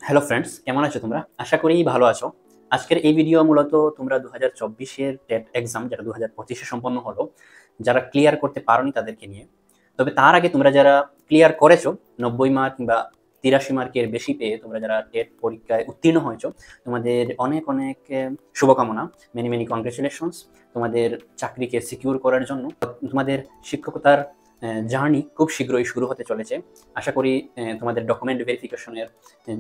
Hello friends, কেমন আছো তোমরা? আশা করি ভালো আছো। আজকের এই ভিডিও মূলত তোমরা 2024 এর টেট এক্সাম যেটা 2025 এ সম্পন্ন হলো, যারা ক্লিয়ার করতে পারোনি তাদেরকে নিয়ে। তবে তার আগে তোমরা যারা ক্লিয়ার করেছো 90 মার্ক কিংবা 83 মার্কের বেশি পেয়ে তোমরা যারা টেট পরীক্ষায় উত্তীর্ণ হয়েছো, তোমাদের অনেক অনেক শুভকামনা। মেনি মেনি কংগ্রেচুলেশনস তোমাদের চাকরিকে সিকিউর করার জন্য। তোমাদের শিক্ষকতার জার্নি খুব শীঘ্রই শুরু হতে চলেছে। আশা করি তোমাদের ডকুমেন্ট ভেরিফিকেশনের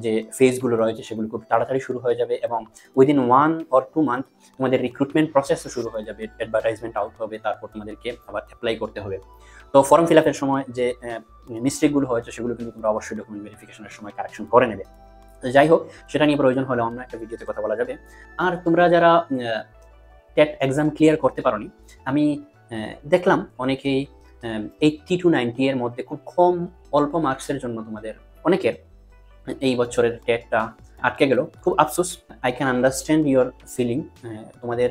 যে ফেজগুলো রয়েছে সেগুলো খুব তাড়াতাড়ি শুরু হয়ে যাবে এবং উইদিন 1 or 2 মান্থ তোমাদের রিক্রুটমেন্ট প্রসেসও শুরু হয়ে যাবে। অ্যাডভার্টাইজমেন্ট আউট হবে, তারপর তোমাদেরকে আবার অ্যাপ্লাই করতে হবে। তো ফর্ম ফিল আপের সময় যে মিস্টেকগুলো হয়েছে সেগুলো কিন্তু তোমরা অবশ্যই ডকুমেন্ট ভেরিফিকেশনের সময় কারেকশন করে নেবে। তো যাই হোক, সেটা নিয়ে প্রয়োজন হলে অন্য একটা ভিডিওতে কথা বলা যাবে। আর তোমরা যারা টেট এক্সাম ক্লিয়ার করতে পারোনি, আমি দেখলাম অনেকেই 80 to 90 এর মধ্যে খুব কম অল্প মার্কসের জন্য তোমাদের অনেকের এই বছরের টেটটা আটকে গেল। খুব আফসোস। I can understand your feeling. তোমাদের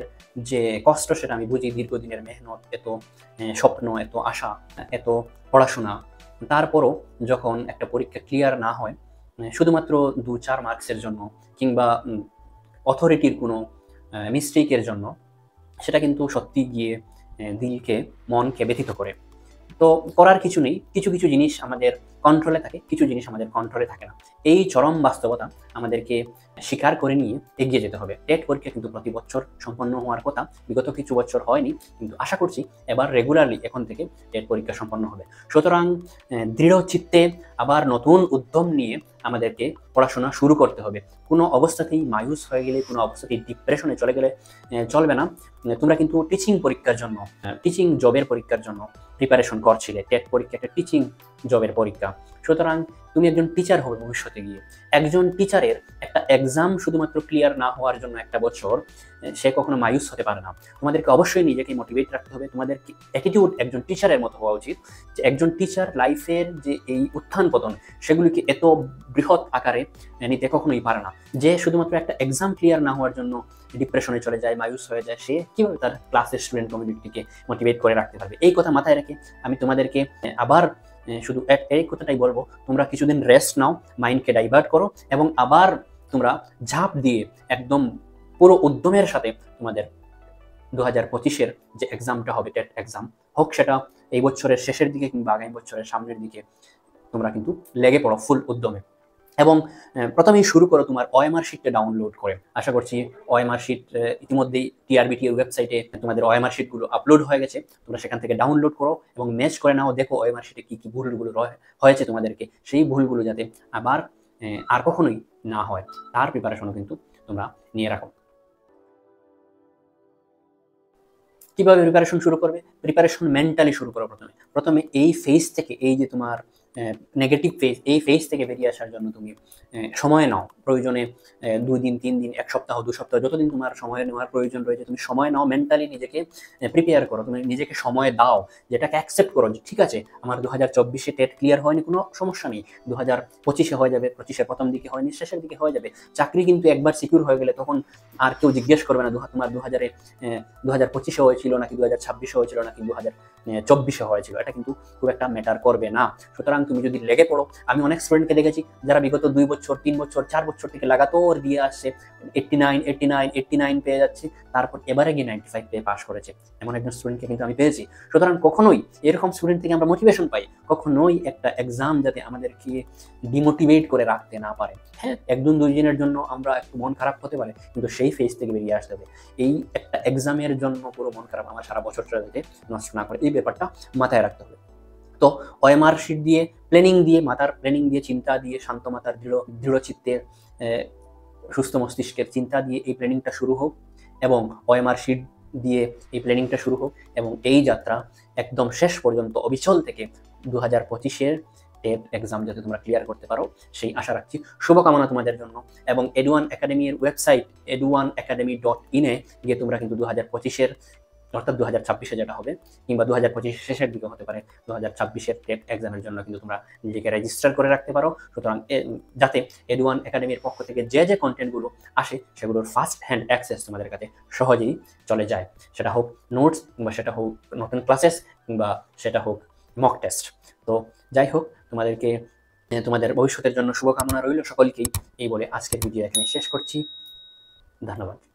যে কষ্ট সেটা আমি বুঝি। দীর্ঘদিনের মেহনত, এত স্বপ্ন, এত আশা, এত পড়াশোনা, তারপরও যখন একটা পরীক্ষা ক্লিয়ার না হয় শুধুমাত্র 2-4 মার্কসের জন্য কিংবা অথরিটির কোনো মিস্টেকের জন্য, সেটা কিন্তু সত্যি গিয়ে দিলকে, মনকে ব্যথিত করে। তো করার কিছু নেই। কিছু কিছু জিনিস আমাদের কন্ট্রোলে থাকে, কিছু জিনিস আমাদের কন্ট্রোলে থাকে না। এই চরম বাস্তবতা আমাদেরকে স্বীকার করে নিয়ে এগিয়ে যেতে হবে। টেট পরীক্ষা কিন্তু প্রতি বছর সম্পন্ন হওয়ার কথা, বিগত কিছু বছর হয়নি, কিন্তু আশা করছি এবার রেগুলারলি এখন থেকে টেট পরীক্ষা সম্পন্ন হবে। সুতরাং দৃঢ় চিত্তে আবার নতুন উদ্যম নিয়ে আমাদেরকে পড়াশোনা শুরু করতে হবে। কোনো অবস্থাতেই মায়ুস হয়ে গেলে, কোনো অবস্থাতেই ডিপ্রেশনে চলে গেলে চলবে না। তোমরা কিন্তু টিচিং পরীক্ষার জন্য, টিচিং জবের পরীক্ষার জন্য প্রিপারেশন করছিলে। টেট পরীক্ষা একটা টিচিং জবের পরীক্ষা। সুতরাং তুমি একজন টিচার হবে ভবিষ্যতে গিয়ে। একজন টিচারের একটা এক্সাম শুধুমাত্র ক্লিয়ার না হওয়ার জন্য একটা বছর সে কখনো মায়ুস হতে পারে না। তোমাদেরকে অবশ্যই নিজেকে মোটিভেট রাখতে হবে। তোমাদের অ্যাটিটিউড একজন টিচারের মতো হওয়া উচিত, যে একজন টিচার লাইফের যে এই উত্থান পতন সেগুলিকে এত বৃহৎ আকারে নিতে কখনোই পারে না। যে শুধুমাত্র একটা এক্সাম ক্লিয়ার না হওয়ার জন্য ডিপ্রেশনে চলে যায়, মায়ুস হয়ে যায়, সে কিভাবে তার ক্লাসের স্টুডেন্ট কমিউনিটিকে মোটিভেট করে রাখতে পারবে? এই কথা মাথায় রেখে আমি তোমাদেরকে আবার শুধু এই কথাটাই বলবো, তোমরা কিছুদিন রেস্ট নাও, মাইন্ডকে ডাইভার্ট করো এবং আবার তোমরা ঝাঁপ দিয়ে একদম পুরো উদ্যমের সাথে তোমাদের 2025-এর যে এক্সামটা হবে, টেট এক্সাম হোক সেটা এই বছরের শেষের দিকে কিংবা আগামী বছরের সামনের দিকে, তোমরা কিন্তু লেগে পড়ো ফুল উদ্যমে। এবং প্রথমেই শুরু করো তোমার ওএমআর শিটটা ডাউনলোড করে। আশা করছি ওএমআর শিট ইতিমধ্যেই টিআরবিটি এর ওয়েবসাইটে তোমাদের ওএমআর শিটগুলো আপলোড হয়ে গেছে। তোমরা সেখান থেকে ডাউনলোড করো এবং ম্যাচ করে নাও, দেখো ওএমআর শিটে কি কি ভুলগুলো হয়েছে তোমাদেরকে, সেই ভুলগুলো যাতে আবার আর কখনোই না হয় তার প্রিপারেশনও কিন্তু তোমরা নিয়ে রাখো। কিভাবে প্রিপারেশন শুরু করবে? প্রিপারেশন মেন্টালি শুরু করো। প্রথমে প্রথমে এই ফেজ থেকে, এই যে তোমার নেগেটিভ ফেজ, এই ফেজ থেকে বেরিয়ে আসার জন্য তুমি সময় নাও। প্রয়োজনে 2 দিন, 3 দিন, 1 সপ্তাহ, 2 সপ্তাহ, যতদিন তোমার সময় নেওয়ার প্রয়োজন রয়েছে তুমি সময় নাও। মেন্টালি নিজেকে প্রিপেয়ার করো, তুমি নিজেকে সময় দাও, যেটাকে অ্যাকসেপ্ট করো যে ঠিক আছে আমার 2024-এ টেট ক্লিয়ার হয়নি, কোনো সমস্যা নেই, 2025-এ হয়ে যাবে, 25-এর প্রথম দিকে হয়নি, শেষের দিকে হয়ে যাবে। চাকরি কিন্তু একবার সিকিউর হয়ে গেলে তখন আর কেউ জিজ্ঞেস করবে না তোমার 2025-এ হয়েছিল নাকি 2026-এ হয়েছিল নাকি 2024-এ হয়েছিল। এটা কিন্তু খুব একটা ম্যাটার করবে না। সুতরাং তুমি যদি লেগে পড়ো, আমি অনেক স্টুডেন্টকে দেখেছি যারা বিগত 2 বছর, 3 বছর, 4 বছর থেকে লাগাতার দিয়ে আসছে, 89 পেয়ে যাচ্ছে, তারপর এবারে গিয়ে 95 পেয়ে পাস করেছে। এমন একজন স্টুডেন্টকে কিন্তু আমি পেয়েছি। সুতরাং কখনোই এরকম স্টুডেন্ট থেকে আমরা মোটিভেশন পাই। কখনোই একটা এক্সাম যাতে আমাদেরকে ডিমোটিভেট করে রাখতে না পারে। হ্যাঁ, 1-2 দিনের জন্য আমরা একটু মন খারাপ হতে পারে, কিন্তু সেই ফেজ থেকে বেরিয়ে আসতে হবে। এই একটা এক্সামের জন্য পুরো মন খারাপ আমার সারা বছরটা যাতে নষ্ট না করে, এই ব্যাপারটা মাথায় রাখতে হবে। তো ওএমআর শিট দিয়ে, প্ল্যানিং দিয়ে, মাথার প্ল্যানিং দিয়ে, চিন্তা দিয়ে, শান্ত মাথার দৃঢ় চিত্তের, সুস্থ মস্তিষ্কের চিন্তা দিয়ে এই প্ল্যানিংটা শুরু হোক এবং ওএমআর শিট দিয়ে এই প্ল্যানিংটা শুরু হোক এবং এই যাত্রা একদম শেষ পর্যন্ত অবিচল থেকে 2025-এর টেট এক্সাম যাতে তোমরা ক্লিয়ার করতে পারো সেই আশা রাখছি। শুভকামনা তোমাদের জন্য। এবং এডুয়ান একাডেমির ওয়েবসাইট eduanacademy.in এ গিয়ে তোমরা কিন্তু 2025-এর, অর্থাৎ 2026-এ যেটা হবে, কিংবা 2025-এর শেষের দিকে হতে পারে, 2026-এর টেট এক্সামের জন্য কিন্তু তোমরা নিজেকে রেজিস্টার করে রাখতে পারো। সুতরাং যাতে এডুয়ান একাডেমির পক্ষ থেকে যে যে কন্টেন্টগুলো আসে সেগুলোর ফার্স্ট হ্যান্ড অ্যাক্সেস তোমাদের কাছে সহজেই চলে যায়। সেটা হোক নোটস, কিংবা সেটা হোক নতুন ক্লাসেস, কিংবা সেটা হোক মক টেস্ট। তো যাই হোক, তোমাদেরকে তোমাদের ভবিষ্যতের জন্য শুভকামনা রইল সকলকেই। এই বলে আজকের ভিডিও এখানে শেষ করছি। ধন্যবাদ।